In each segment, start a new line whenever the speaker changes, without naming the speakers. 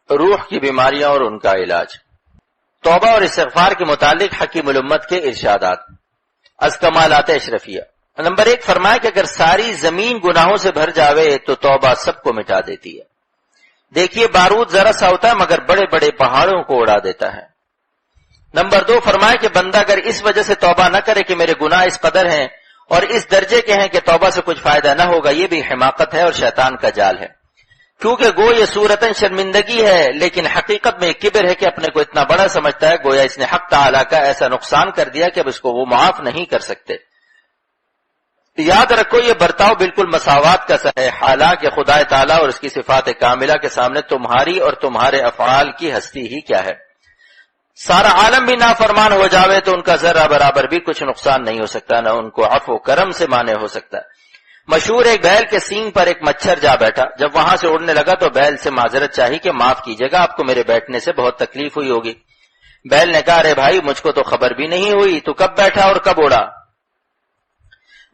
روح کی بیماریاں اور ان کا علاج۔ توبہ اور استغفار کے متعلق حکیم الامت کے ارشادات۔ از کمالات اشرفیہ، نمبر 1 فرمایا کہ اگر ساری زمین گناہوں سے بھر جاوے تو توبہ سب کو مٹا دیتی ہے۔ دیکھیے بارود ذرا سا ہوتا ہے مگر بڑے بڑے پہاڑوں کو اڑا دیتا ہے۔ نمبر 2 فرمایا کہ بندہ اگر اس وجہ سے توبہ نہ کرے کہ میرے گناہ اس قدر ہیں اور اس درجے کے ہیں کہ توبہ سے کچھ فائدہ نہ ہوگا، یہ بھی حماقت ہے اور شیطان کا جال ہے، کیونکہ گو یہ صورتاً شرمندگی ہے لیکن حقیقت میں کبر ہے کہ اپنے کو اتنا بڑا سمجھتا ہے، گویا اس نے حق تعالیٰ کا ایسا نقصان کر دیا کہ اب اس کو وہ معاف نہیں کر سکتے۔ یاد رکھو یہ برتاؤ بالکل مساوات کا ہے، حالانکہ خدا تعالیٰ اور اس کی صفات کاملہ کے سامنے تمہاری اور تمہارے افعال کی ہستی ہی کیا ہے۔ سارا عالم بھی نافرمان ہو جاوے تو ان کا ذرہ برابر بھی کچھ نقصان نہیں ہو سکتا، نہ ان کو عفو و کرم سے مانع ہو سکتا ہے۔ مشہور ایک بیل کے سینگ پر ایک مچھر جا بیٹھا، جب وہاں سے اڑنے لگا تو بیل سے معذرت چاہی کہ معاف کیجیے گا، آپ کو میرے بیٹھنے سے بہت تکلیف ہوئی ہوگی۔ بیل نے کہا ارے بھائی مجھ کو تو خبر بھی نہیں ہوئی، تو کب بیٹھا اور کب اڑا۔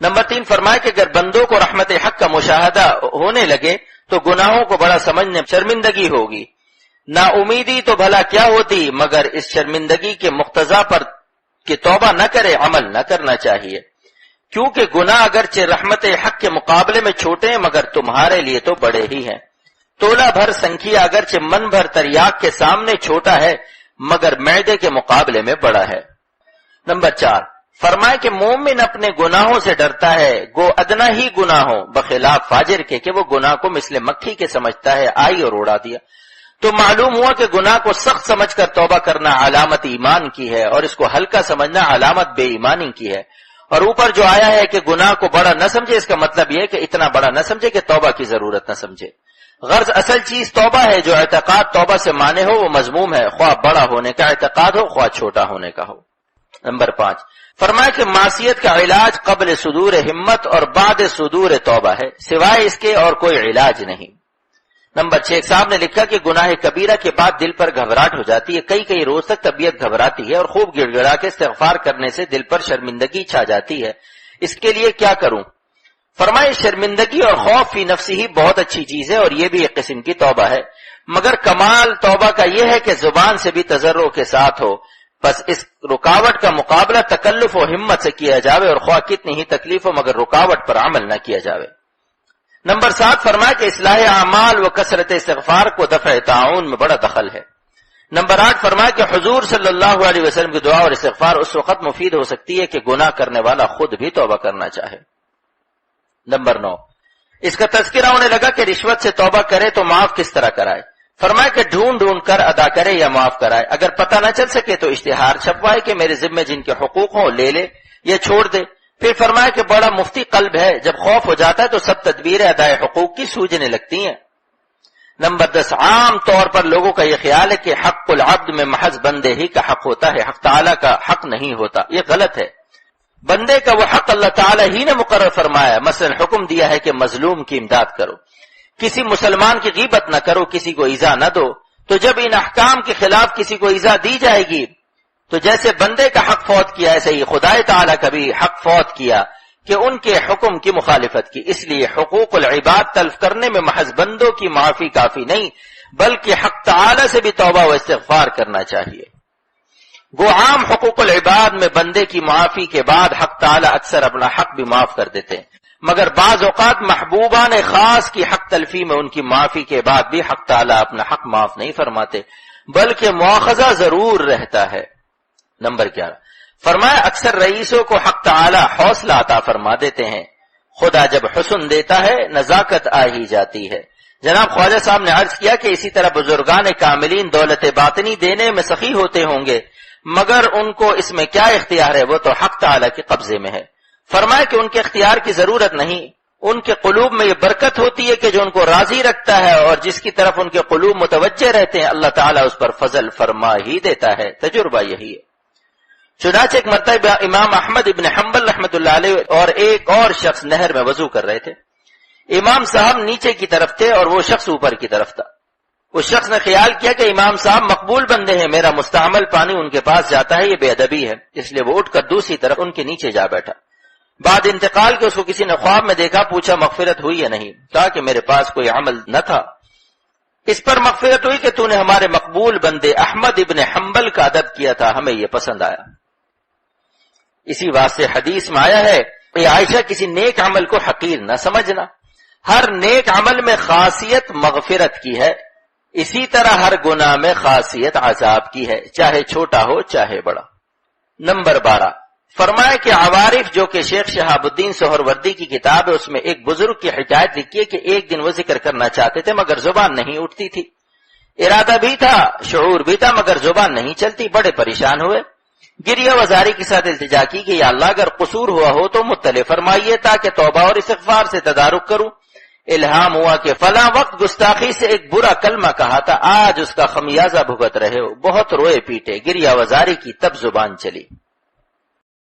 نمبر 3 فرمایا کہ اگر بندوں کو رحمت حق کا مشاہدہ ہونے لگے تو گناہوں کو بڑا سمجھنے شرمندگی ہوگی۔ نا امیدی تو بھلا کیا ہوتی مگر اس شرمندگی کے مقتضا پر کہ توبہ نہ کرے عمل نہ کرنا چاہیے، کیونکہ گناہ اگرچہ رحمت حق کے مقابلے میں چھوٹے ہیں مگر تمہارے لیے تو بڑے ہی ہیں۔ تولا بھر سنکھیا اگرچہ من بھر تریاک کے سامنے چھوٹا ہے مگر معدے کے مقابلے میں بڑا ہے۔ نمبر 4 فرمائے کہ مومن اپنے گناہوں سے ڈرتا ہے، گو ادنا ہی گناہوں بخلاف فاجر کے کہ وہ گناہ کو مثل مکھی کے سمجھتا ہے، آئی اور اڑا دیا۔ تو معلوم ہوا کہ گناہ کو سخت سمجھ کر توبہ کرنا علامت ایمان کی ہے اور اس کو ہلکا سمجھنا علامت بے ایمانی کی ہے۔ اور اوپر جو آیا ہے کہ گناہ کو بڑا نہ سمجھے، اس کا مطلب یہ ہے کہ اتنا بڑا نہ سمجھے کہ توبہ کی ضرورت نہ سمجھے۔ غرض اصل چیز توبہ ہے، جو اعتقاد توبہ سے مانے ہو وہ مذموم ہے، خواہ بڑا ہونے کا اعتقاد ہو خواہ چھوٹا ہونے کا ہو۔ نمبر 5 فرمایا کہ معصیت کا علاج قبل صدور ہمت اور بعد صدور توبہ ہے، سوائے اس کے اور کوئی علاج نہیں۔ نمبر 6 صاحب نے لکھا کہ گناہ کبیرہ کے بعد دل پر گھبراہٹ ہو جاتی ہے، کئی روز تک طبیعت گھبراتی ہے اور خوب گڑ گڑا کے استغفار کرنے سے دل پر شرمندگی چھا جاتی ہے، اس کے لیے کیا کروں؟ فرمائے شرمندگی اور خوف فی نفسی ہی بہت اچھی چیز ہے اور یہ بھی ایک قسم کی توبہ ہے، مگر کمال توبہ کا یہ ہے کہ زبان سے بھی تضرع کے ساتھ ہو، بس اس رکاوٹ کا مقابلہ تکلف و ہمت سے کیا جاوے اور خواہ کتنی ہی تکلیف ہو مگر رکاوٹ پر عمل نہ کیا جاوے۔ نمبر 7 فرمایا کہ اصلاح اعمال و کثرت استغفار کو دفع تعاون میں بڑا دخل ہے۔ نمبر 8 فرمایا کہ حضور صلی اللہ علیہ وسلم کی دعا اور استغفار اس وقت مفید ہو سکتی ہے کہ گناہ کرنے والا خود بھی توبہ کرنا چاہے۔ نمبر 9 اس کا تذکرہ ہونے لگا کہ رشوت سے توبہ کرے تو معاف کس طرح کرائے۔ فرمایا کہ ڈھونڈ کر ادا کرے یا معاف کرائے، اگر پتہ نہ چل سکے تو اشتہار چھپوائے کہ میرے ذمہ جن کے حقوق ہوں لے لے یا چھوڑ دے۔ پھر فرمایا کہ بڑا مفتی قلب ہے، جب خوف ہو جاتا ہے تو سب تدبیریں ادائے حقوق کی سوجنے لگتی ہیں۔ نمبر 10 عام طور پر لوگوں کا یہ خیال ہے کہ حق العبد میں محض بندے ہی کا حق ہوتا ہے، حق تعالیٰ کا حق نہیں ہوتا، یہ غلط ہے۔ بندے کا وہ حق اللہ تعالیٰ ہی نے مقرر فرمایا، مثلا حکم دیا ہے کہ مظلوم کی امداد کرو، کسی مسلمان کی غیبت نہ کرو، کسی کو ایذا نہ دو۔ تو جب ان احکام کے خلاف کسی کو ایذا دی جائے گی تو جیسے بندے کا حق فوت کیا ایسے ہی خدا تعالیٰ کا بھی حق فوت کیا کہ ان کے حکم کی مخالفت کی۔ اس لیے حقوق العباد تلف کرنے میں محض بندوں کی معافی کافی نہیں بلکہ حق تعالیٰ سے بھی توبہ و استغفار کرنا چاہیے۔ گو عام حقوق العباد میں بندے کی معافی کے بعد حق تعالیٰ اکثر اپنا حق بھی معاف کر دیتے ہیں، مگر بعض اوقات محبوبان خاص کی حق تلفی میں ان کی معافی کے بعد بھی حق تعالیٰ اپنا حق معاف نہیں فرماتے بلکہ مواخذہ ضرور رہتا ہے۔ نمبر 11 فرمایا اکثر رئیسوں کو حق تعالیٰ حوصلہ عطا فرما دیتے ہیں، خدا جب حسن دیتا ہے نزاکت آ ہی جاتی ہے۔ جناب خواجہ صاحب نے عرض کیا کہ اسی طرح بزرگان کاملین دولت باطنی دینے میں سخی ہوتے ہوں گے مگر ان کو اس میں کیا اختیار ہے، وہ تو حق تعالیٰ کے قبضے میں ہے۔ فرمایا کہ ان کے اختیار کی ضرورت نہیں، ان کے قلوب میں یہ برکت ہوتی ہے کہ جو ان کو راضی رکھتا ہے اور جس کی طرف ان کے قلوب متوجہ رہتے ہیں اللہ تعالیٰ اس پر فضل فرما ہی دیتا ہے۔ تجربہ یہی ہے۔ چنانچہ ایک مرتبہ امام احمد ابن حنبل رحمۃ اللہ علیہ اور ایک اور شخص نہر میں وضو کر رہے تھے۔ امام صاحب نیچے کی طرف تھے اور وہ شخص اوپر کی طرف تھا۔ اس شخص نے خیال کیا کہ امام صاحب مقبول بندے ہیں، میرا مستعمل پانی ان کے پاس جاتا ہے، یہ بے ادبی ہے، اس لیے وہ اٹھ کر دوسری طرف ان کے نیچے جا بیٹھا۔ بعد انتقال کے اس کو کسی نے خواب میں دیکھا، پوچھا مغفرت ہوئی یا نہیں، کہا کہ میرے پاس کوئی عمل نہ تھا۔ اس پر مغفرت ہوئی کہ تو نے ہمارے مقبول بندے احمد ابن حنبل کا ادب کیا تھا، ہمیں یہ پسند آیا۔ اسی واسطے حدیث میں آیا ہے کہ عائشہ کسی نیک عمل کو حقیر نہ سمجھنا، ہر نیک عمل میں خاصیت مغفرت کی ہے، اسی طرح ہر گناہ میں خاصیت عذاب کی ہے، چاہے چھوٹا ہو چاہے بڑا۔ نمبر 12، فرمایا کہ عوارف جو کہ شیخ شہاب الدین سہروردی کی کتاب ہے، اس میں ایک بزرگ کی حکایت لکھی ہے کہ ایک دن وہ ذکر کرنا چاہتے تھے مگر زبان نہیں اٹھتی تھی، ارادہ بھی تھا شعور بھی تھا مگر زبان نہیں چلتی، بڑے پریشان ہوئے، گریہ وزاری کے ساتھ التجا کی کہ یا اللہ اگر قصور ہوا ہو تو مطلع فرمائیے تاکہ توبہ اور استغفار سے تدارک کروں۔ الہام ہوا کہ فلاں وقت گستاخی سے ایک برا کلمہ کہا تھا، آج اس کا خمیازہ بھگت رہے ہو، بہت روئے پیٹے، گریہ وزاری کی، تب زبان چلی۔